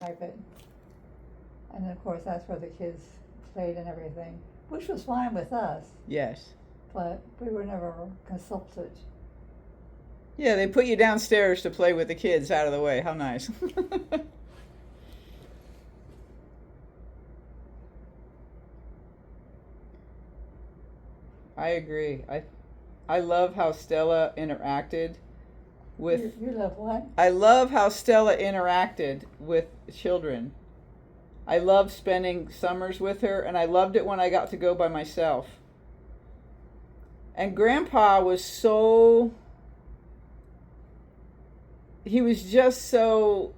private. And of course, that's where the kids played and everything, which was fine with us, Yes. but we were never consulted. Yeah, they put you downstairs to play with the kids out of the way. How nice. I agree. I love how Stella interacted with You love what? I love how Stella interacted with children. I loved spending summers with her, and I loved it when I got to go by myself. And Grandpa was he was just so,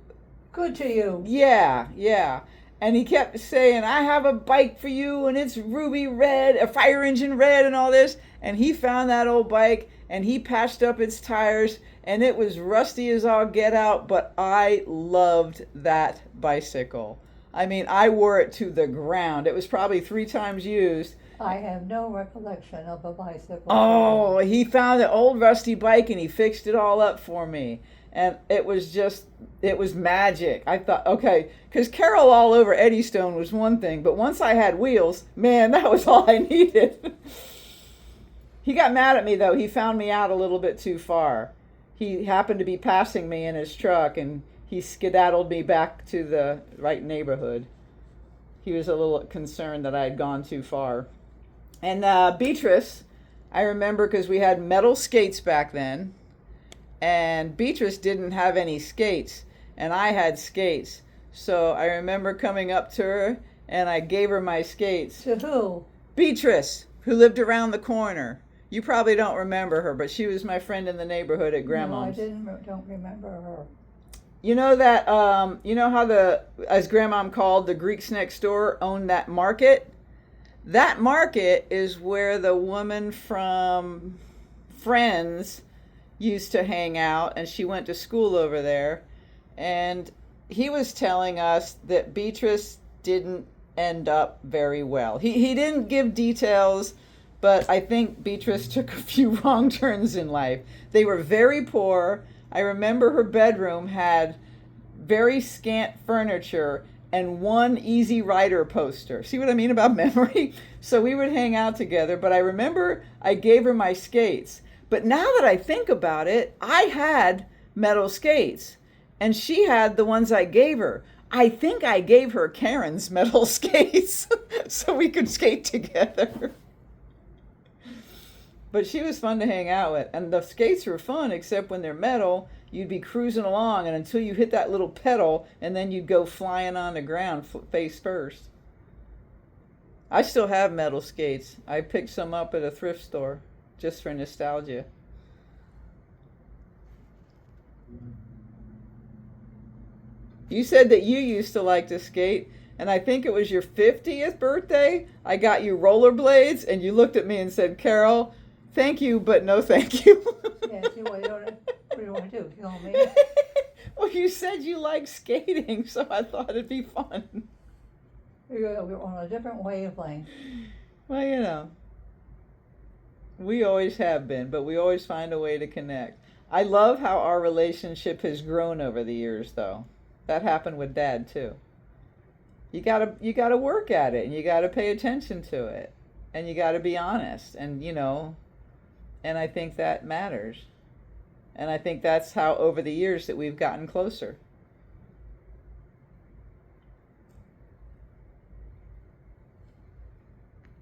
Good to you. yeah, yeah. And he kept saying, I have a bike for you, and it's ruby red, a fire engine red, and all this. And he found that old bike, and he patched up its tires, and it was rusty as all get out, but I loved that bicycle. I mean, I wore it to the ground. It was probably 3 times used. I have no recollection of a bicycle. Oh, he found an old rusty bike and he fixed it all up for me. And it was magic. I thought, okay, because Carol all over Eddystone was one thing, but once I had wheels, man, that was all I needed. He got mad at me though. He found me out a little bit too far. He happened to be passing me in his truck and he skedaddled me back to the right neighborhood. He was a little concerned that I had gone too far. And Beatrice, I remember because we had metal skates back then, and Beatrice didn't have any skates, and I had skates. So I remember coming up to her, and I gave her my skates. To who? Beatrice, who lived around the corner. You probably don't remember her, but she was my friend in the neighborhood at Grandma's. No, don't remember her. You know that, you know how as Grandmom called, the Greeks next door owned that market? That market is where the woman from Friends used to hang out, and she went to school over there. And he was telling us that Beatrice didn't end up very well. He didn't give details, but I think Beatrice took a few wrong turns in life. They were very poor. I remember her bedroom had very scant furniture and one Easy Rider poster. See what I mean about memory? So we would hang out together, but I remember I gave her my skates. But now that I think about it, I had metal skates, and she had the ones I gave her. I think I gave her Karen's metal skates so we could skate together. But she was fun to hang out with, and the skates were fun, except when they're metal, you'd be cruising along, and until you hit that little pedal, and then you'd go flying on the ground face first. I still have metal skates. I picked some up at a thrift store just for nostalgia. You said that you used to like to skate, and I think it was your 50th birthday. I got you rollerblades, and you looked at me and said, Carol, thank you, but no thank you. Yes, what do you want to do? Kill me? Well, you said you like skating, so I thought it'd be fun. We're on a different wavelength. Well, you know, we always have been, but we always find a way to connect. I love how our relationship has grown over the years, though. That happened with Dad, too. You gotta work at it, and you gotta pay attention to it, and you gotta be honest, and and I think that matters. And I think that's how over the years that we've gotten closer.